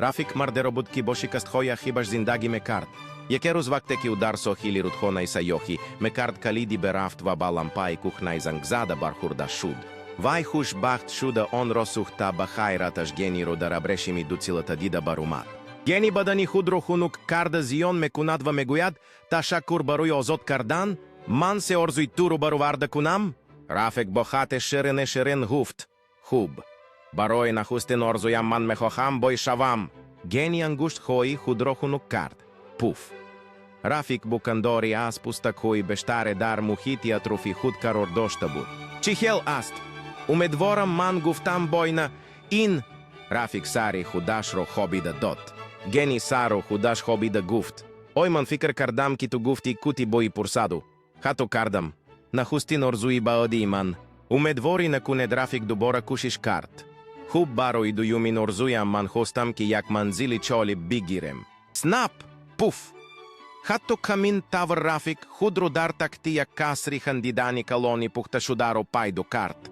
Рафик мардеробутки бошикаст хоя хибаш зиндаги ме карт. Якерус вактеки удар со хили рудхона и сайохи, ме карт калиди берафт ва балампай кухнай зангзада бархурда шуд. Вай хуш бахт шуда он росухта бахайраташ гениро да рабрешими дуцилата дида барумат. Гени бадани худро хунук карда зион ме кунадва мегуяд, та шакур баруй озот кардан, ман се орзуй туру баруварда кунам? Рафек бохате ширене ширен гуфт. Хуб. Барой на хустен орзуям ман мехохам бой шавам. Гени ангушт хои худро хунук кард. Пуф. Рафик букандори ас пустак хои бештаре дар мухити атрофи худкар ордоштабу. Чихел аст. Умедворам ман гуфтам бойна ин. Рафик сари худашро хобида дот. Гени саро худаш хобида гуфт. Ойман фикр кардам киту гуфти кути бои пурсаду. Хато кардам. На хустин орзуи баоди иман. Умедвори на кунед Рафик добора кушиш карт. Хуб баро и дуюмин орзуям ман хостам ки як манзили чоли бигирем. Снап! Пуф! Хато камин тавр Рафик худро дар такти як касри хандидани калони пухташударо пайдо карт.